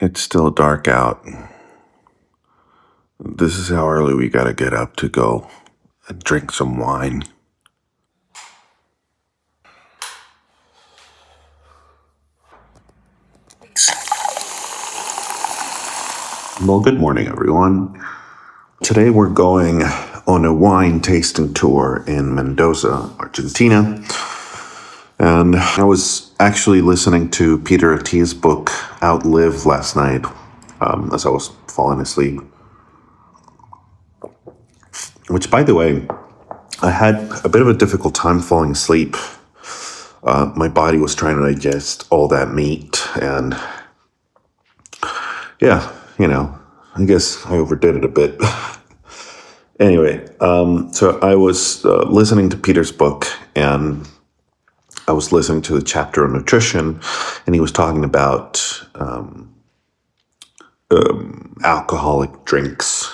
It's still dark out. This is how early we gotta get up to go and drink some wine. Well, good morning, everyone. Today we're going on a wine tasting tour in Mendoza, Argentina. And I was actually listening to Peter Attia's book, Outlive, last night as I was falling asleep. Which, by the way, I had a bit of a difficult time falling asleep. My body was trying to digest all that meat, and yeah, I guess I overdid it a bit. Anyway, so I was listening to Peter's book, and I was listening to the chapter on nutrition, and he was talking about alcoholic drinks,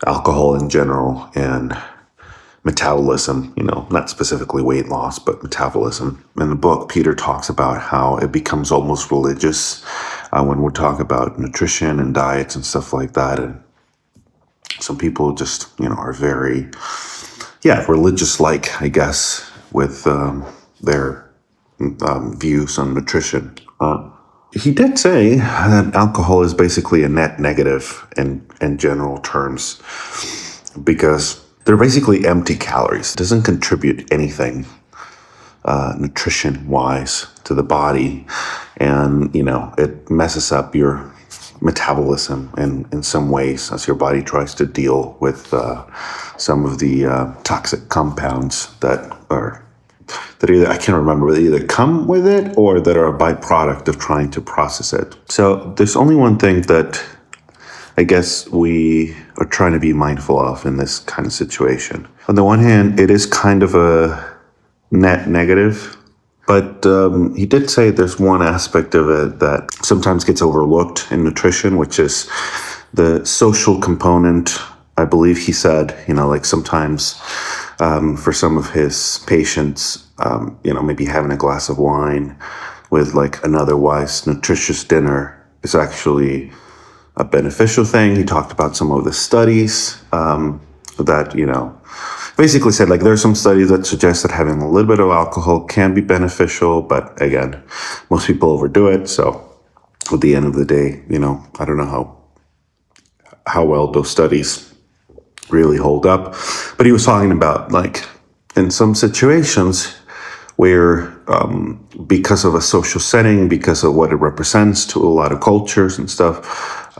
alcohol in general, and metabolism, not specifically weight loss, but metabolism. In the book, Peter talks about how it becomes almost religious when we talk about nutrition and diets and stuff like that. And some people just, are very, religious-like, I guess, with their views on nutrition. He did say that alcohol is basically a net negative in general terms because they're basically empty calories. It doesn't contribute anything nutrition-wise to the body. And, it messes up your metabolism in some ways as your body tries to deal with some of the toxic compounds that either, I can't remember, they either come with it or that are a byproduct of trying to process it. So there's only one thing that I guess we are trying to be mindful of in this kind of situation. On the one hand, it is kind of a net negative, but he did say there's one aspect of it that sometimes gets overlooked in nutrition, which is the social component. I believe he said, like sometimes for some of his patients, maybe having a glass of wine with like an otherwise nutritious dinner is actually a beneficial thing. He talked about some of the studies that, basically said like there's some studies that suggest that having a little bit of alcohol can be beneficial, but again, most people overdo it. So at the end of the day, I don't know how well those studies really hold up. But he was talking about like in some situations where because of a social setting, because of what it represents to a lot of cultures and stuff,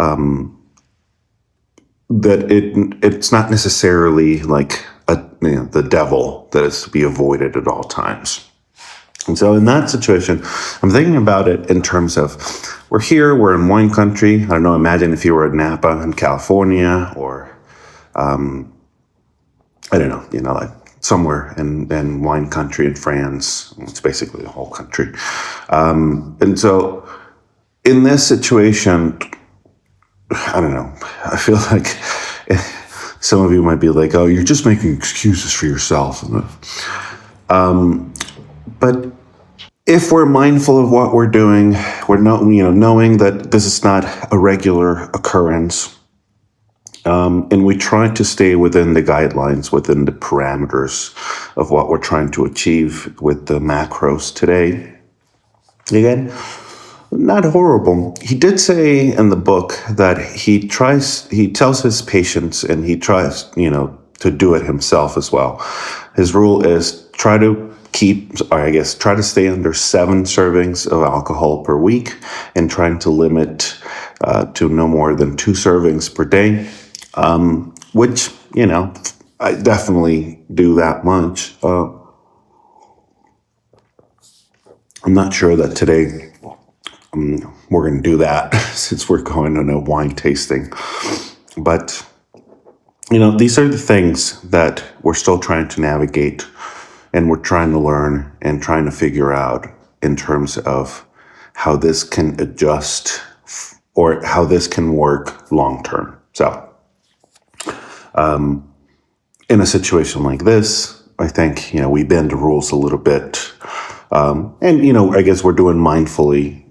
that it's not necessarily like the devil that is to be avoided at all times. And so in that situation, I'm thinking about it in terms of we're in wine country. I don't know, imagine if you were at Napa in California or, I don't know, like somewhere in wine country in France. It's basically the whole country. And so in this situation, I don't know, I feel like some of you might be like, oh, you're just making excuses for yourself. But if we're mindful of what we're doing, we're knowing that this is not a regular occurrence, and we try to stay within the guidelines, within the parameters of what we're trying to achieve with the macros today. Again, not horrible. He did say in the book that he tells his patients and he tries, to do it himself as well. His rule is try to stay under 7 servings of alcohol per week and trying to limit to no more than 2 servings per day, which, I definitely do that much. I'm not sure that today we're going to do that since we're going on a wine tasting. But, these are the things that we're still trying to navigate and we're trying to learn and trying to figure out in terms of how this can adjust or how this can work long term. So in a situation like this, I think, we bend the rules a little bit. And, I guess we're doing mindfully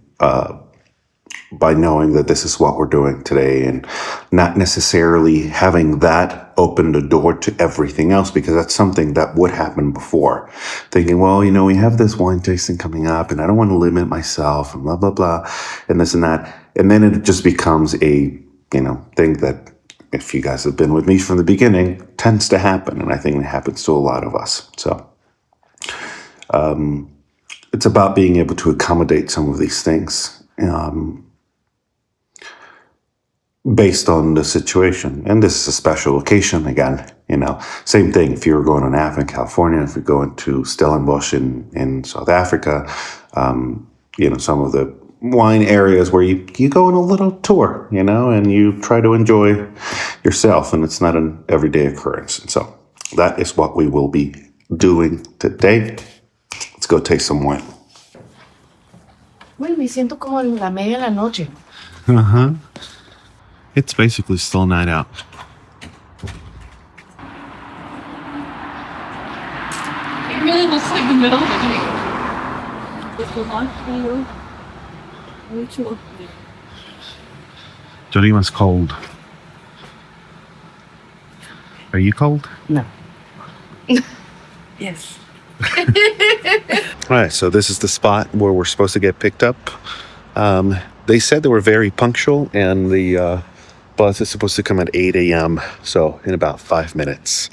by knowing that this is what we're doing today, and not necessarily having that open the door to everything else, because that's something that would happen before. Thinking, well, we have this wine tasting coming up and I don't want to limit myself and blah, blah, blah, and this and that. And then it just becomes a, thing that, if you guys have been with me from the beginning, tends to happen. And I think it happens to a lot of us. So it's about being able to accommodate some of these things. Based on the situation. And this is a special occasion again, same thing. If you were going to Napa in California, if you're going to Stellenbosch in South Africa, some of the wine areas where you go on a little tour, and you try to enjoy yourself, and it's not an everyday occurrence. And so that is what we will be doing today. Let's go taste some wine. Uy, me siento como en la media de la noche. Uh-huh. It's basically still night out. It really looks like the middle of the day. It's a lot for you. Mucho. Jorima's cold. Are you cold? No. Yes. All right, so this is the spot where we're supposed to get picked up. They said they were very punctual, and the bus is supposed to come at 8 a.m., so in about 5 minutes.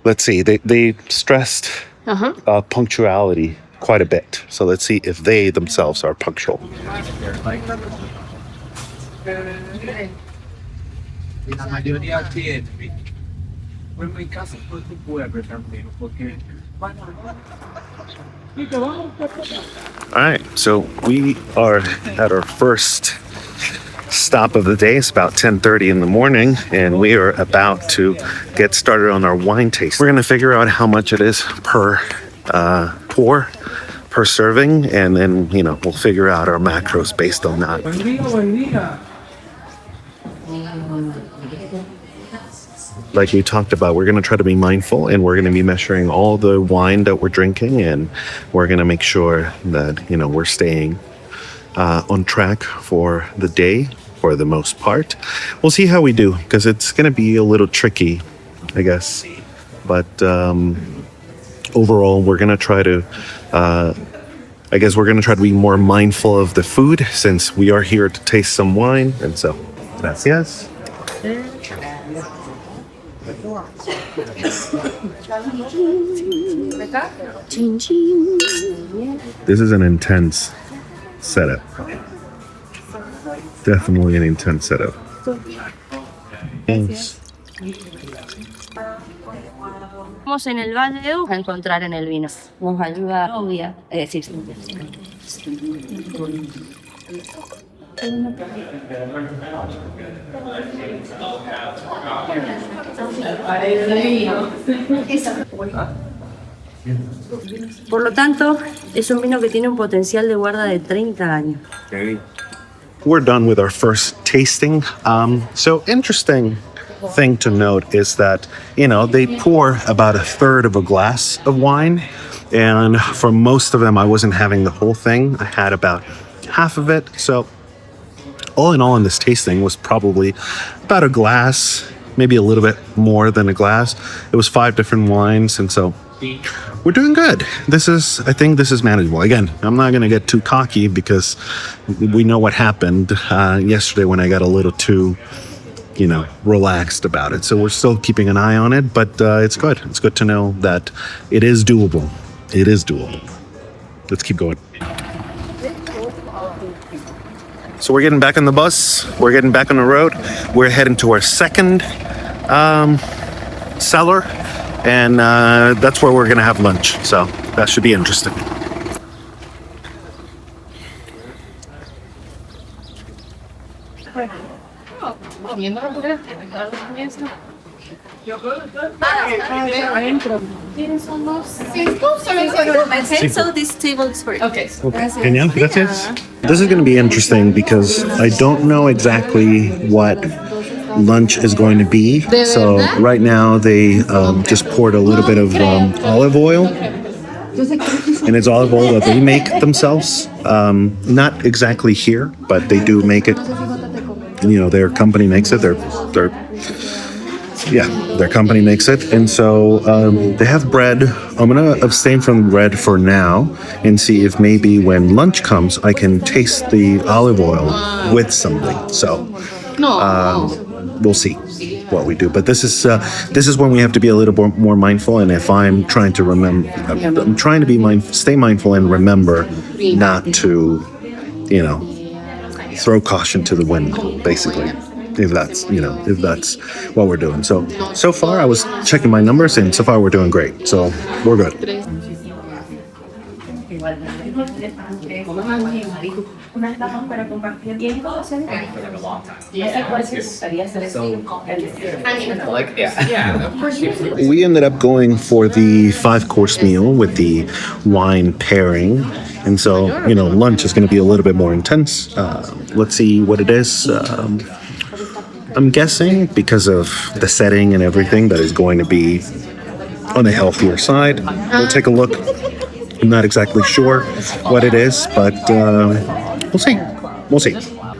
Let's see, they stressed punctuality quite a bit, so let's see if they themselves are punctual. La mayoría sí, fue muy casi por tu pueblo también, porque All right, so we are at our first stop of the day. It's about 10:30 in the morning, and we are about to get started on our wine taste. We're going to figure out how much it is per pour, per serving, and then, we'll figure out our macros based on that. Like we talked about, we're going to try to be mindful, and we're going to be measuring all the wine that we're drinking, and we're going to make sure that, we're staying on track for the day for the most part. We'll see how we do, because it's going to be a little tricky, I guess. But overall, we're going to try to, we're going to try to be more mindful of the food, since we are here to taste some wine. And so, gracias. This is an intense setup. Definitely an intense setup. Yes. Vamos en el valle a encontrar en el vino. Nos ayuda obvia, es decir, por lo tanto, es un vino que tiene un potencial de guarda de 30 años. We're done with our first tasting. So interesting thing to note is that, they pour about a third of a glass of wine. And for most of them, I wasn't having the whole thing. I had about half of it. So all in all, in this tasting was probably about a glass, maybe a little bit more than a glass. It was 5 different wines. And so we're doing good. I think this is manageable. Again, I'm not going to get too cocky, because we know what happened yesterday when I got a little too, relaxed about it. So we're still keeping an eye on it, but it's good. It's good to know that it is doable. It is doable. Let's keep going. So we're getting back on the bus. We're getting back on the road. We're heading to our second cellar. And that's where we're going to have lunch. So that should be interesting. So this table is for you. Okay. Genial, gracias. This is going to be interesting, because I don't know exactly what lunch is going to be. So right now they just poured a little bit of olive oil And it's olive oil that they make themselves. Not exactly here, but they do make it. You know, their company makes it. Their company makes it. And so they have bread. I'm going to abstain from bread for now and see if maybe when lunch comes, I can taste the olive oil with something. So we'll see what we do. But this is when we have to be a little more mindful. And if I'm trying to remember, I'm trying to be stay mindful and remember not to, you know, throw caution to the wind, basically. If that's what we're doing. So far I was checking my numbers and so far we're doing great. So we're good. We ended up going for the 5-course meal with the wine pairing. And so, you know, lunch is going to be a little bit more intense. Let's see what it is. I'm guessing because of the setting and everything that is going to be on the healthier side. We'll take a look. I'm not exactly sure what it is, but we'll see. We'll see.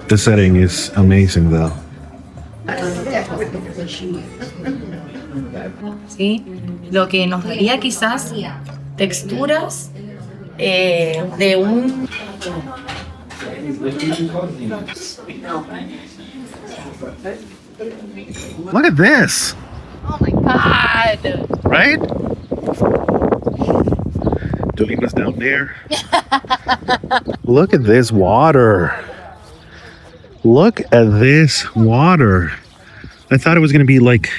The setting is amazing, though. ¿Sí? Lo que nos daría quizás texturas de un... Look at this. Oh my god. Right? Dolina's down there. Look at this water. Look at this water. I thought it was going to be like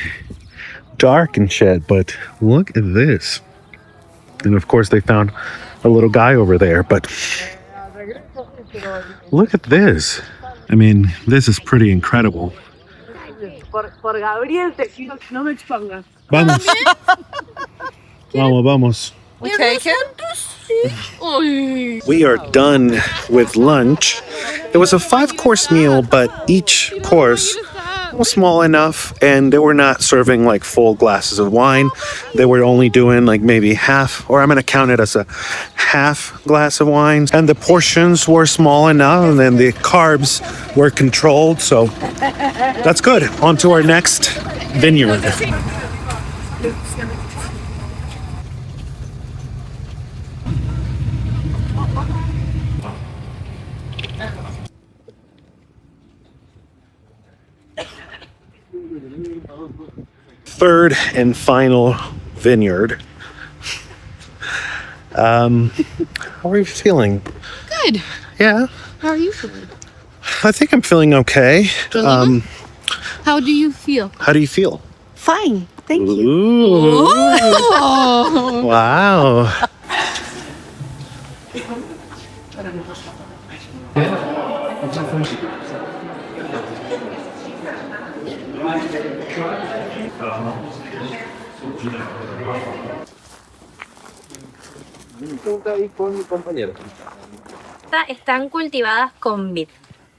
dark and shit, but look at this. And of course they found a little guy over there, but look at this. I mean, this is pretty incredible. Por Gabriel, no me expongas. Vamos. Vamos. We take it? We are done with lunch. It was a 5-course meal, but each course was small enough, and they were not serving like full glasses of wine. They were only doing like maybe half, or I'm going to count it as a half glass of wine. And the portions were small enough, and then the carbs were controlled. So that's good. On to our next vineyard. Third and final vineyard. How are you feeling? Good. Yeah, How are you feeling? I think I'm feeling okay. How do you feel? How do you feel? Fine. Thank you. Ooh. Oh. Wow. Están cultivadas con vid.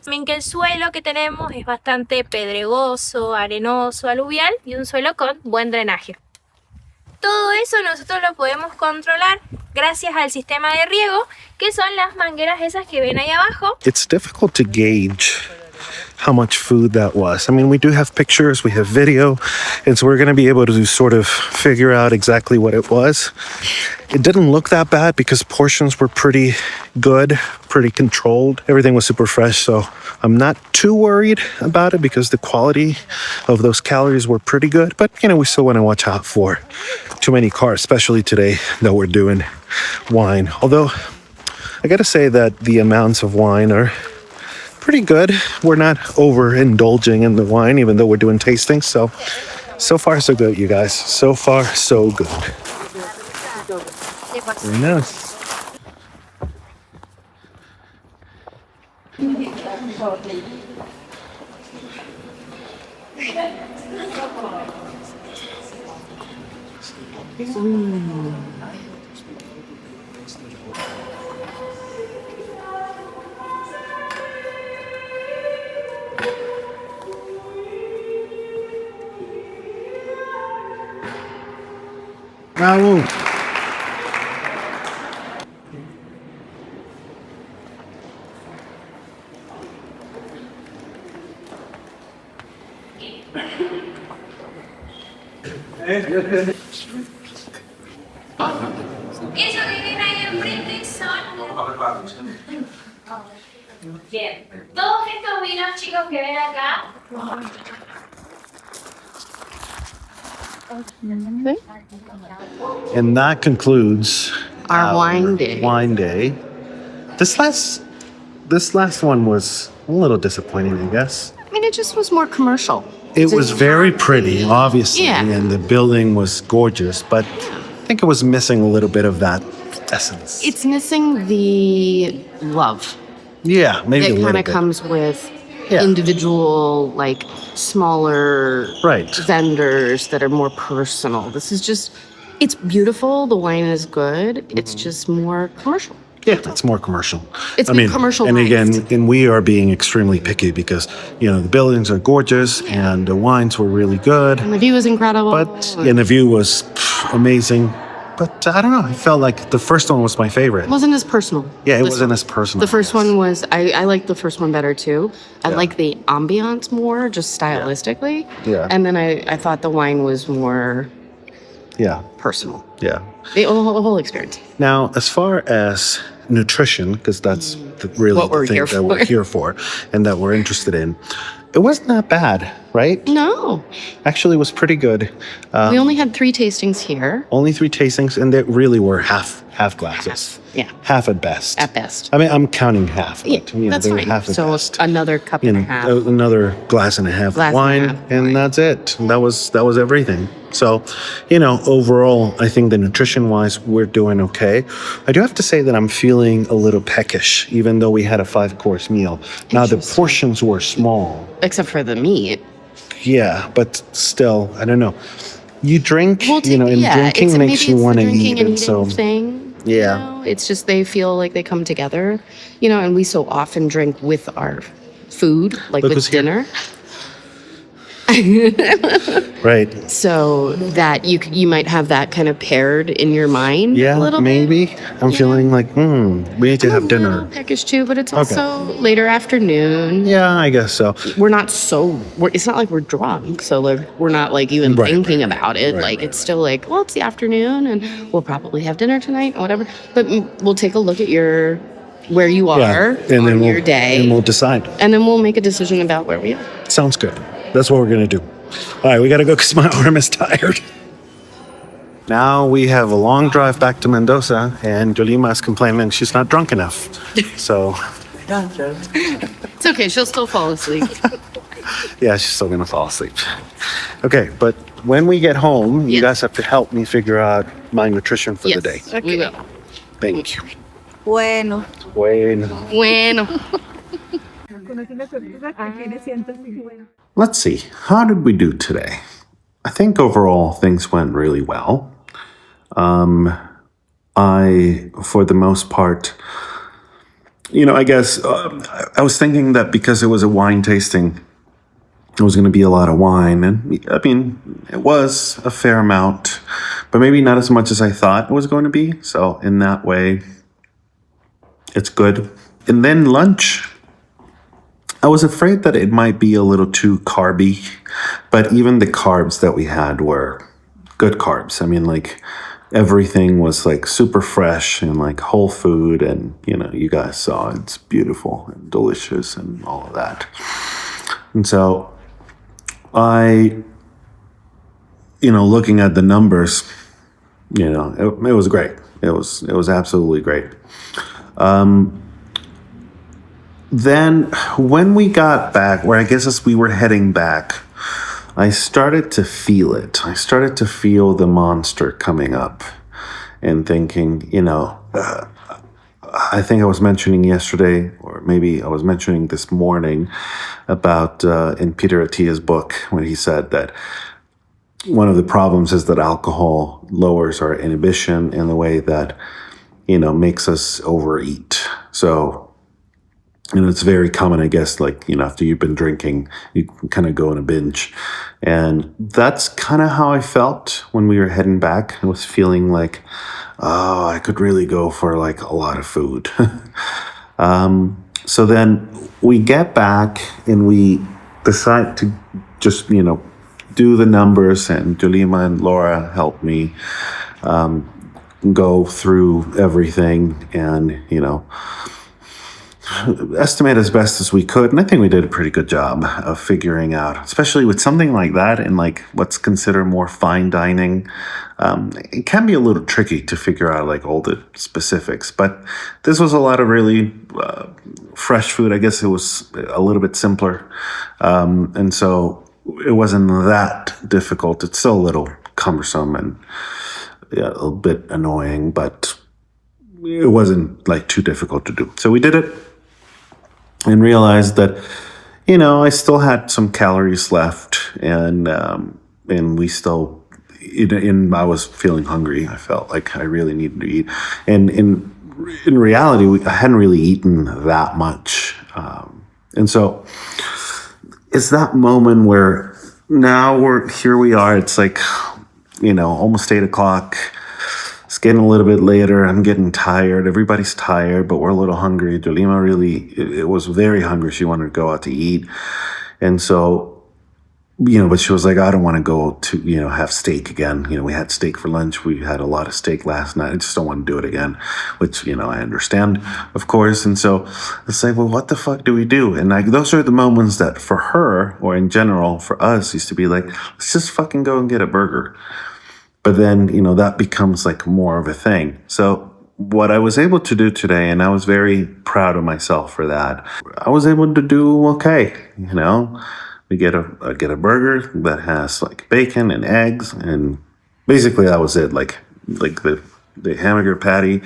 También que el suelo que tenemos es bastante pedregoso, arenoso, aluvial y un suelo con buen drenaje. Todo eso nosotros lo podemos controlar gracias al sistema de riego, que son las mangueras esas que ven ahí abajo. It's difficult to gauge how much food that was. I mean, we do have pictures, we have video, and so we're going to be able to sort of figure out exactly what it was. It didn't look that bad because portions were pretty good, pretty controlled. Everything was super fresh, so I'm not too worried about it because the quality of those calories were pretty good. But, you know, we still want to watch out for too many carbs, especially today that we're doing wine. Although, I got to say that the amounts of wine are pretty good. We're not overindulging in the wine, even though we're doing tastings. So far, so good, you guys. So far, so good. Very nice. Bravo. Eso que ven ahí enfrente son... Bien. Todos estos vinos, chicos, que ven acá, And that concludes Our wine day. Wine day. This last one was a little disappointing, I guess. I mean, it just was more commercial. It was very pretty, obviously, Yeah. and the building was gorgeous, but I think it was missing a little bit of that essence. It's missing the love Yeah, maybe a that little kind of bit. comes with Yeah. individual, like smaller Right. vendors that are more personal. This is just, it's beautiful. The wine is good. It's Mm-hmm. just more commercial. Yeah, it's more commercial. It's been commercialized. And again, and we are being extremely picky because, the buildings are gorgeous and the wines were really good, And the view is incredible. and the view was amazing. But I don't know, I felt like the first one was my favorite. It wasn't as personal. Yeah, it This wasn't one. as personal. The first one was, I liked the first one better too. I Yeah. like the ambiance more, just stylistically. Yeah. And then I thought the wine was more Yeah, personal. yeah. The whole experience. Now, as far as nutrition, because that's really What the we're thing here that we're for. here for and that we're interested in, it wasn't that bad, right? No, Actually, it was pretty good. we only had 3 tastings here Only 3 tastings, and they really were half glasses. yeah. Half at best. at best. I mean, I'm counting half. Yeah, But, that's they were fine. half at So best. another cup and a half. Another glass and a half Glass of and a wine, half and that's it. That was everything. So, overall, I think the nutrition-wise, we're doing okay. I do have to say that I'm feeling a little peckish, even though we had a 5-course meal. Now, the Interesting. portions were small. Except for the meat. Yeah, but still, I don't know. You drink, Well, and drinking it's, makes you maybe want to it's the eat, drinking and and so eating thing. Yeah. It's just they feel like they come together, and we so often drink with our food, like Look with who's here. dinner. right. So that you might have that kind of paired in your mind a Yeah, little bit. maybe. I'm feeling like, we need to have A dinner. little peckish too, but it's Okay. also later afternoon. Yeah, I guess so. We're not it's not like we're drunk, so like we're not like even Right, thinking about it. Right, like right. it's still like, well, it's the afternoon, and we'll probably have dinner tonight or whatever. But we'll take a look at where you are Yeah, and on then your day, and we'll decide. and then we'll make a decision about where we are. Sounds good. That's what we're gonna do. All right, we gotta go because my arm is tired. Now we have a long drive back to Mendoza, and Jolima is complaining she's not drunk enough. So It's okay; she'll still fall asleep. yeah, she's still gonna fall asleep. Okay, but when we get home, you Yes. guys have to help me figure out my nutrition for the day. We will. Thank you. Bueno, Bueno. Bueno. Let's see. How did we do today? I think overall things went really well. For the most part, I guess I was thinking that because it was a wine tasting, it was going to be a lot of wine. And I mean, it was a fair amount, but maybe not as much as I thought it was going to be. So in that way, it's good. And then lunch, I was afraid that it might be a little too carby, but even the carbs that we had were good carbs. I mean, like everything was like super fresh and like whole food, and you guys saw it's beautiful and delicious and all of that. And so looking at the numbers, it was great. It was absolutely great. Then when we got back, or I guess as we were heading back, I started to feel it. I started to feel the monster coming up and thinking, I think I was mentioning yesterday, or maybe I was mentioning this morning about in Peter Attia's book when he said that one of the problems is that alcohol lowers our inhibition in the way that, makes us overeat. So, it's very common, I guess, like, after you've been drinking, you kind of go in a binge. And that's kind of how I felt when we were heading back. I was feeling like, oh, I could really go for like a lot of food. So then we get back and we decide to just, do the numbers, and Julima and Laura helped me go through everything and, estimate as best as we could. And I think we did a pretty good job of figuring out, especially with something like that and like what's considered more fine dining. It can be a little tricky to figure out like all the specifics, but this was a lot of really fresh food. I guess it was a little bit simpler. And so it wasn't that difficult. It's still a little cumbersome and a little bit annoying, but it wasn't like too difficult to do. So we did it and realized that, I still had some calories left, and we still, I was feeling hungry. I felt like I really needed to eat, and in reality, I hadn't really eaten that much, and so it's that moment where now we are. It's like, almost 8:00. It's getting a little bit later. I'm getting tired. Everybody's tired, but we're a little hungry. Jolima it was very hungry. She wanted to go out to eat. And so, but she was like, I don't want to go to, have steak again. We had steak for lunch. We had a lot of steak last night. I just don't want to do it again, which, I understand, of course. And so it's like, well, what the fuck do we do? And those are the moments that for her, or in general for us, used to be like, let's just fucking go and get a burger. But then, that becomes like more of a thing. So what I was able to do today, and I was very proud of myself for that, I was able to do okay. We get a burger that has like bacon and eggs, and basically that was it. Like the hamburger patty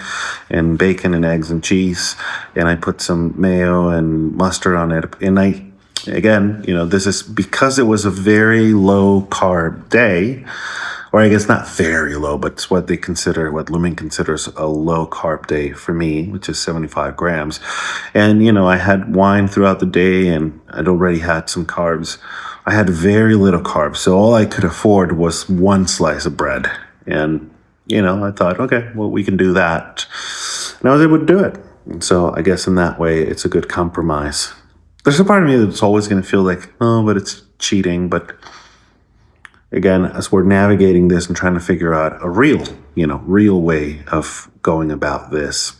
and bacon and eggs and cheese, and I put some mayo and mustard on it. And again, this is because it was a very low carb day. Or I guess not very low, but it's what Lumen considers a low carb day for me, which is 75 grams. And, I had wine throughout the day, and I'd already had some carbs. I had very little carbs, so all I could afford was one slice of bread. And, I thought, okay, well, we can do that. And I was able to do it. And so I guess in that way, it's a good compromise. There's a part of me that's always going to feel like, oh, but it's cheating, but again, as we're navigating this and trying to figure out a real way of going about this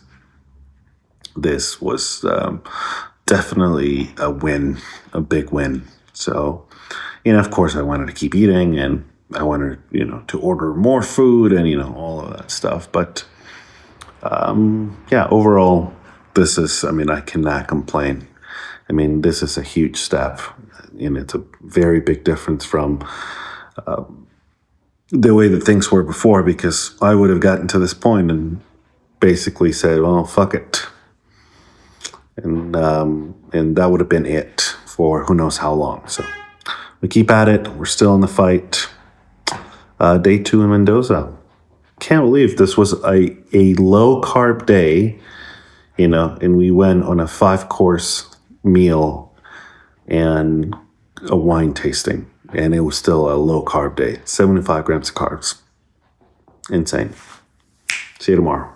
was definitely a win, a big win. So, of course I wanted to keep eating, and I wanted, to order more food and, all of that stuff. But, overall, I cannot complain. This is a huge step, and it's a very big difference from the way that things were before, because I would have gotten to this point and basically said, well, fuck it. And that would have been it for who knows how long. So we keep at it. We're still in the fight. Day 2 in Mendoza. Can't believe this was a low carb day, and we went on a 5-course meal and a wine tasting. And it was still a low carb day, 75 grams of carbs. Insane. See you tomorrow.